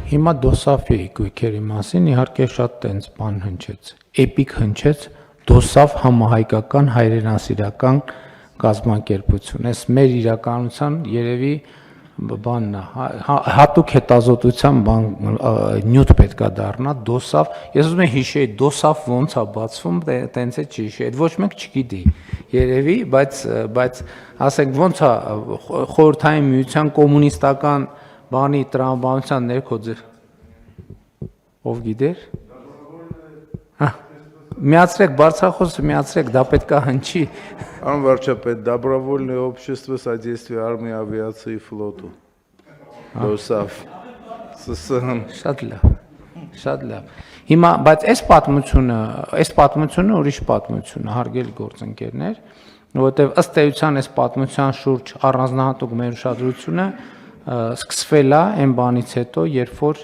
Հիմա դոսաֆի գույքերի մասին իհարկե շատ տենց բան հնչեց, էպիկ հնչեց դոսաֆ համահայկական հայրենասիրական կազմակերպություն, այս մեր իրականության երևի բանն է, հատուկ հետազոտության նյութ պետք է դառնա, դոսաֆ, ես ուզում եմ հիշեի, դոսաֆ ոնց է բացվում, տենց է չհիշեի, այդ ոչ մեկ չգիտի, երևի, բայց ասենք ոնց է խորհրդային միության կոմունիստական բանի տրամաբանության ներքո ով գիտեր։ Միացրեք բարձրախոսը, միացրեք, դա պետք է հնչի։ Пан варчապետ, добровольное общество содействия армии, авиации и флоту. ԴՕՍԱՖ, ՍՍՀ։ Շատ լավ։ Հիմա, բայց այս պատմությունը ուրիշ պատմություն է, հարգելի գործընկերներ, որովհետև ըստ էության այս պատմության շուրջ առանձնահատուկ մեր ուշադրությունը սկսվել է այն բանից հետո, երբ որ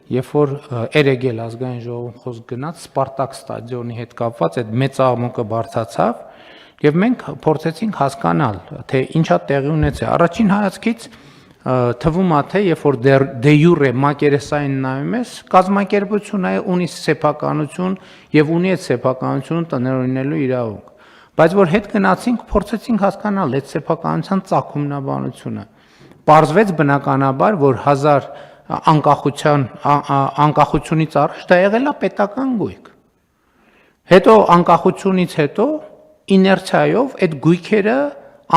Էրեգել ազգային ժողովում խոսք գնաց Սպարտակ ստադիոնի հետ կապված այդ մեծ աղմուկը բարձրացավ եւ մենք փորձեցինք հասկանալ թե ինչա տեղի ունեցել առաջին հայացքից թվում է թե երբ որ դե յուրե մակերեսային նայում ես կազմակերպությունը ունի սեփականություն եւ ունի այդ սեփականությունը տնօրինելու իրավունք բայց որ հետ գնացինք փորձեցինք հասկանալ այդ սեփականության ծագումնաբանությունը պարզվեց բնականաբար որ անկախությունից առաջ դա եղել է պետական գույք։ Հետո անկախությունից հետո իներցիայով այդ գույքերը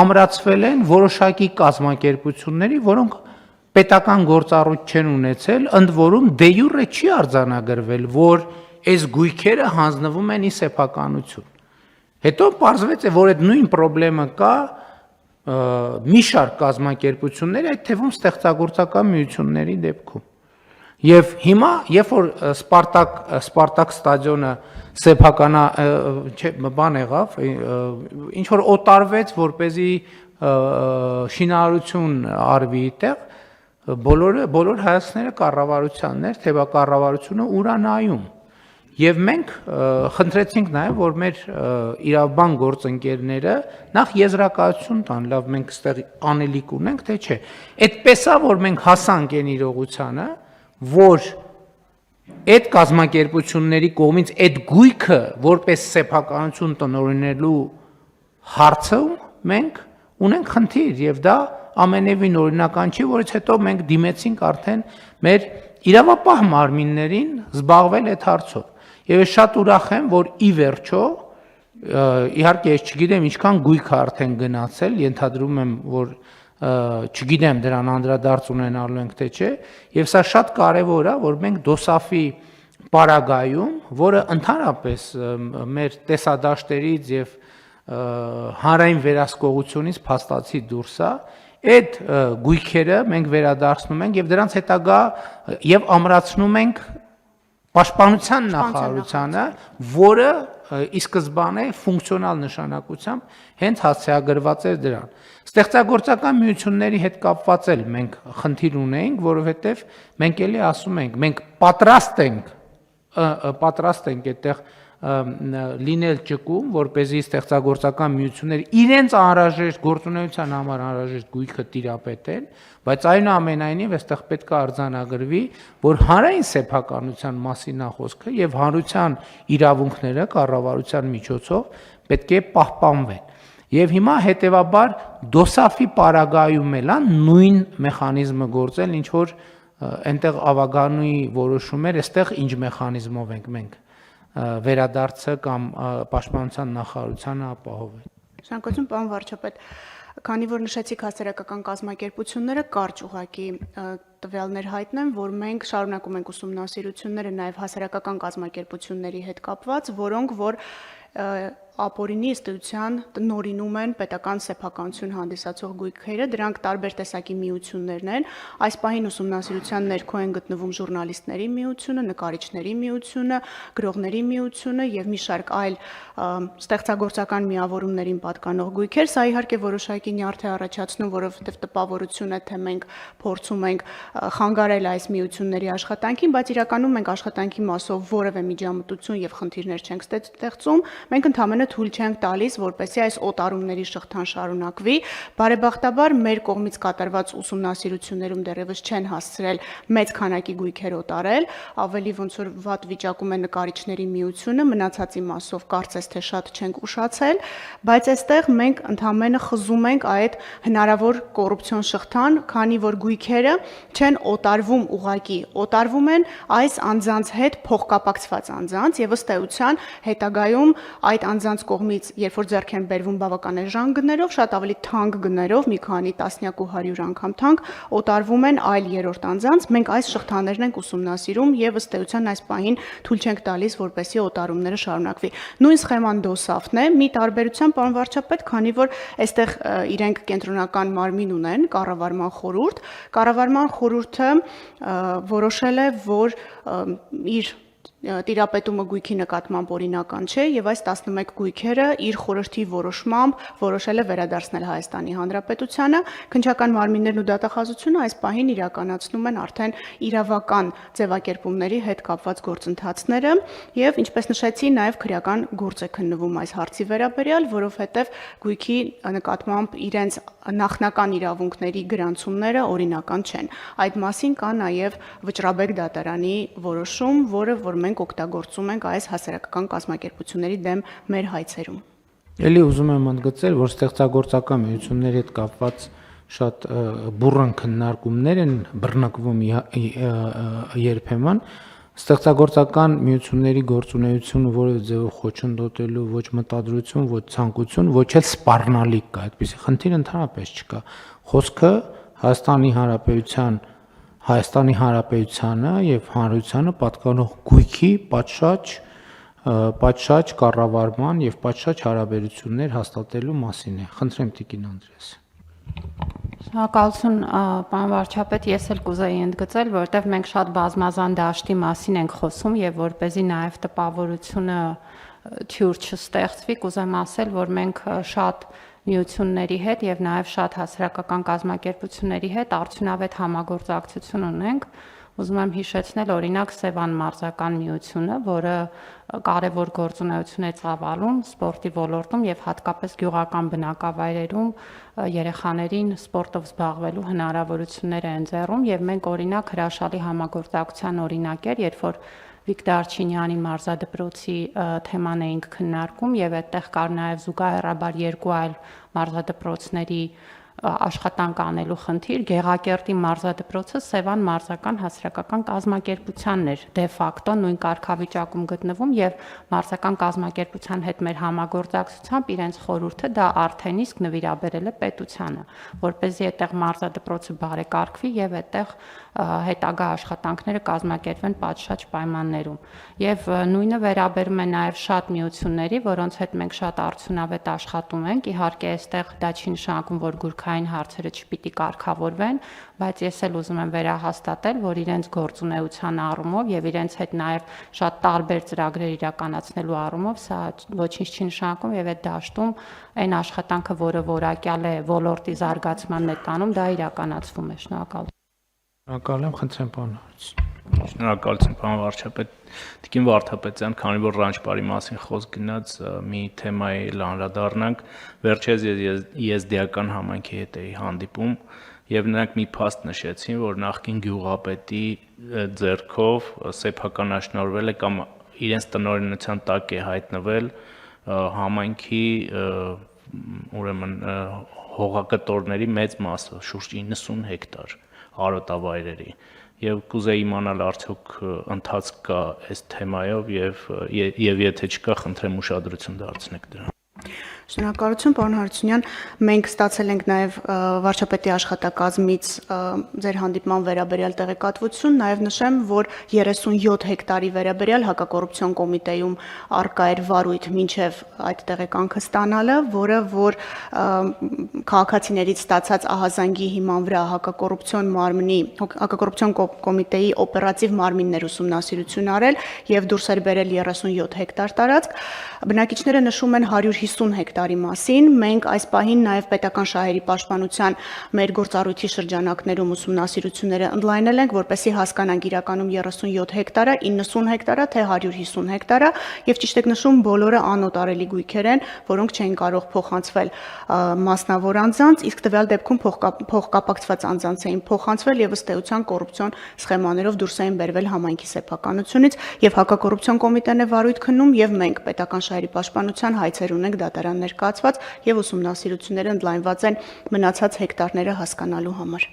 ամրացվել են որոշակի կազմակերպությունների, որոնք պետական գործառույթ չեն ունեցել, ընդ որում դե յուրե չի արձանագրվել, որ այս գույքերը հանձնվում են ի սեփականություն։ Հետո պարզվեց, որ այդ նույն խնդրեմը կա մի շարք կազմակերպությունների, այդ թվում ստեղծագործական միությունների դեպքում։ Եվ հիմա, երբ որ Սպարտակ ստադիոնը սեփականա բան եղավ, ինչ որ օտարվեց, որպեսզի շինարարություն արվի այդտեղ, բոլոր հայացքները կառավարությանն էր, թե բա կառավարությունը ուր է նայում։ Եվ մենք խնդրեցինք նաև, որ մեր իրավաբան գործընկերները նախ եզրակացություն տան, լավ մենք այստեղ անելիք ունենք, թե չէ։ Այդպես է, որ մենք հասանք այն իրողությանը, որ այդ կազմակերպությունների կողմից այդ գույքը որպես սեփականություն տնօրինելու հարցում մենք ունենք խնդիր եւ դա ամենևին օրինական չի, որից հետո մենք դիմեցինք արդեն մեր իրավապահ մարմիններին զբաղվել այդ հարցով։ Եվ ես շատ ուրախ եմ, որ ի վերջո, իհարկե ես չգիտեմ ինչքան գույքը արդեն գնացել, ենթադրում եմ, որ չգիտեմ դրան անդրադարձ ունենալու ենք թե չէ, եւ սա շատ կարեւոր է, որ մենք դոսաֆի պարագայում, որը ընդհանրապես մեր տեսադաշտերից եւ հանրային վերահսկողությունից փաստացի դուրս է, այդ գույքերը մենք վերադարձնում ենք եւ դրանց հետագա եւ ամրացնում ենք Պաշտպանության նախարարությանը, որը ի սկզբանե ֆունկցիոնալ նշանակությամբ հենց հասցեագրված էր դրան։ Ստեղծագործական միությունների հետ կապված էլ մենք խնդիր ունեինք, որովհետև մենք էլի ասում ենք, մենք պատրաստ ենք այդտեղ լինել ճկում, որպեսզի ստեղծագործական միությունները իրենց անհրաժեշտ գործունեության համար անհրաժեշտ գույքը տիրապետեն, բայց այնուամենայնիվ այստեղ պետք է արձանագրվի, որ հանրային սեփականության մասին է խոսքը եւ հանրության իրավունքները կառավարության միջոցով պետք է պահպանվեն։ Եվ հիմա հետեւաբար դոսաֆի պարագայում էլ է նույն մեխանիզմը գործել, ինչ որ այնտեղ ավագանուի որոշում էր, այստեղ ինչ մեխանիզմով ենք մենք վերադարձը կամ պաշտպանության նախարարությանը ապահովել։ Շնորհակալություն, պարոն վարչապետ, քանի որ նշեցիք հասարակական կազմակերպությունները, կարճ ուղղակի տվյալներ հայտնեմ, որ մենք շարունակում ենք ուսումնասիրությունները նաև հասարակական կազմակերպությունների հետ կապված, որոնք որ ապօրինի ըստեյության տնօրինում են պետական սեփականություն հանդիսացող գույքերը, դրանք տարբեր տեսակի միություններն են։ Այս պահին ուսումնասիրության ներքո են գտնվում ժուրնալիստների միությունը, նկարիչների միությունը, գրողների միությունը եւ մի շարք այլ ստեղծագործական միավորումներին պատկանող գույքեր։ Սա իհարկե որոշակի նյարդ է առաջացնում, որովհետեւ տպավորություն է, թե մենք փորձում ենք խանգարել այս միությունների աշխատանքին, բայց իրականում մենք աշխատանքի մասով որևէ միջամտություն եւ խնդիրներ չենք ստեղծում, մենք ընդհանրապես թույլ չենք տալիս, որպեսզի այս օտարումների շղթան շարունակվի։ Բարեբախտաբար մեր կողմից կատարված ուսումնասիրություններում դեռևս չեն հասցրել մեծ քանակի գույքեր օտարել, ավելի ոնց որ վատ վիճակում է նկարիչների միությունը, մնացածի մասով կարծես թե շատ չենք ուշացել, բայց այստեղ մենք ընդհանրապես խզում ենք այդ հնարավոր կոռուպցիոն շղթան, քանի որ գույքերը չեն օտարվում ուղղակի, օտարվում են այս անձանց հետ փոխկապակցված անձանց եւ ըստ էության հետագայում այդ անձանց կողմից, երբ որ ձեռք են բերվում բավական էժան գներով, շատ ավելի թանկ գներով, մի քանի տասնյակ ու 100 անգամ թանկ, օտարվում են այլ երրորդ անձանց, մենք այս շղթաներն ենք ուսումնասիրում եւ ըստ էության այս պահին թույլ չենք տալիս, որպեսզի օտարումները շարունակվի։ Նույն սխեման դոսավն է, մի տարբերությամբ, պարոն վարչապետ, քանի որ այստեղ իրենք կենտրոնական մարմին ունեն, կառավարման խորհուրդ, կառավարման խորհուրդը որոշել է, որ իր տիրապետումը գույքի նկատմամբ օրինական չէ եւ այս 11 գույքերը իր խորհրդի որոշմամբ որոշել է վերադարձնել Հայաստանի Հանրապետությանը։ Քննչական մարմիններն ու դատախազությունը այս պահին իրականացնում են արդեն իրավական ձևակերպումների հետ կապված գործընթացները եւ ինչպես նշեցի, նաեւ քրեական գործ է քննվում այս հարցի վերաբերյալ, որովհետեւ գույքի նկատմամբ իրենց նախնական իրավունքների գրանցումները օրինական չեն։ Այդ մասին կա նաեւ Վճռաբեկ դատարանի որոշում, որը որ մենք օգտագործում ենք այս հասարակական կազմակերպությունների դեմ մեր հայցերում։ Էլի ուզում եմ ընդգծել, որ ստեղծագործական միությունների հետ կապված շատ բուռն քննարկումներ են բռնկվում երբեմն ստեղծագործական միությունների գործունեությունը որևէ ձևով խոչընդոտելու ոչ մտադրություն, ոչ ցանկություն, ոչ էլ սպառնալիք կա, այդպիսի խնդիր ընդհանրապես չկա։ Խոսքը Հայաստանի Հանրապետությանը եւ հանրությանը պատկանող գույքի պատշաճ կառավարման եւ պատշաճ հարաբերություններ հաստատելու մասին է։ Խնդրեմ Տիկին Անդրեաս։ Շնորհակալություն, պարոն վարչապետ, ես էլ կուզեի ընդգծել, որովհետև մենք շատ բազմազան դաշտի մասին ենք խոսում եւ որպեսզի նաեւ տպավորությունը թյուր չստեղծվի, կուզեմ ասել, որ մենք շատ միությունների հետ եւ նաեւ շատ հասարակական կազմակերպությունների հետ արդյունավետ համագործակցություն ունենք։ Ուզում եմ հիշեցնել օրինակ Սևան մարզական միությունը, որը կարևոր գործունեություն է ծավալում սպորտի ոլորտում եւ հատկապես գյուղական բնակավայրերում երեխաներին սպորտով զբաղվելու հնարավորություններ է ընձեռում եւ մենք օրինակ հրաշալի համագործակցության օրինակ էր, երբ որ Վիկտոր Արչինյանի մարզադպրոցի թեման էինք քննարկում եւ այդտեղ կար նաեւ զուգահեռաբար երկու այլ մարզադպրոցների աշխատանք անելու խնդիր, Գեղակերտի մարզադպրոցը Սևան մարզական հասարակական կազմակերպությանն էր դե ֆակտո նույն կարգավիճակում գտնվում եւ մարզական կազմակերպության հետ մեր համագործակցությամբ իրենց խորհուրդը դա արդեն իսկ նվիրաբերել է պետությանը, որպեսզի այդտեղ մարզադպրոցը բարեկարգվի եւ այդտեղ հետագա աշխատանքները կազմակերպվեն պատշաճ պայմաններում եւ նույնը վերաբերում է նաեւ շատ միությունների, որոնց հետ մենք շատ արդյունավետ աշխատում ենք, իհարկե այստեղ դա չի նշանակում, որ գուրքային հարցերը չպիտի կարգավորվեն, բայց ես էլ ուզում եմ վերահաստատել, որ իրենց գործունեության առումով եւ իրենց հետ նաեւ շատ տարբեր ծրագրեր իրականացնելու առումով սա ոչինչ չի նշանակում եւ այդ դաշտում այն աշխատանքը, որը որակյալ է ոլորտի զարգացմանն է տանում, դա իրականացվում է։ Շնորհակալ Շնորհակալ եմ, խնդրեմ պարոն Հարությունյան։ Շնորհակալություն, պարոն վարչապետ։ Տիկին Վարդապետյան, քանի որ ռանչպարի մասին խոսք գնաց, մի թեմայի անդրադառնանք, վերջերս եզդիական համայնքի հետ էի հանդիպում եւ նրանք մի փաստ նշեցին, որ նախկին գյուղապետի ձեռքով սեփականաշնորհվել է կամ իրենց տնօրինության տակ է հայտնվել համայնքի ուրեմն հողակտորների մեծ մասը, շուրջ 90 հեկտար արոտավայրերի եւ կուզեի իմանալ արդյոք ընթացք կա այս թեմայով եւ եթե չկա, խնդրեմ ուշադրություն դարձնեք դրան։ Շնորհակալություն, պարոն Հարությունյան, մենք ստացել ենք նաև վարչապետի աշխատակազմից ձեր հանդիպման վերաբերյալ տեղեկատվություն, նաև նշեմ, որ 37 հեկտարի վերաբերյալ հակակոռուպցիոն կոմիտեում արկա էր վարույթ մինչև այդ տեղեկանքը ստանալը, որը որ քաղաքացիներից ստացած ահազանգի հիման վրա հակակոռուպցիոն կոմիտեի օպերատիվ մարմիններ ուսումնասիրություն արել եւ դուրս էր բերել 37 հեկտար տարածք։ Բնակիչները նշում են 150 հեկտար հեկտարի մասին։ Մենք այս պահին նաև պետական շահերի պաշտպանության մեր գործառույթի շրջանակներում ուսումնասիրությունները ընդլայնել ենք, որպեսզի հասկանանք իրականում 37 հեկտարը, 90 հեկտարը, թե 150 հեկտարը, եւ ճիշտ եք նշում, բոլորը անօտարելի գույքեր են, որոնք չեն կարող փոխանցվել մասնավոր անձանց, իսկ տվյալ դեպքում փոխկապակցված անձանց էին փոխանցվել եւ ըստ էության կոռուպցիոն սխեմաներով դուրս էին բերվել համայնքի սեփականությունից եւ հակակոռուպցիոն կոմիտեն է վարույթ քննում եւ մենք պետական շահերի պաշտպանության հայցեր ունենք դատարան ներկայացված եւ ուսումնասիրությունները ընդլայնված են մնացած հեկտարները հասկանալու համար։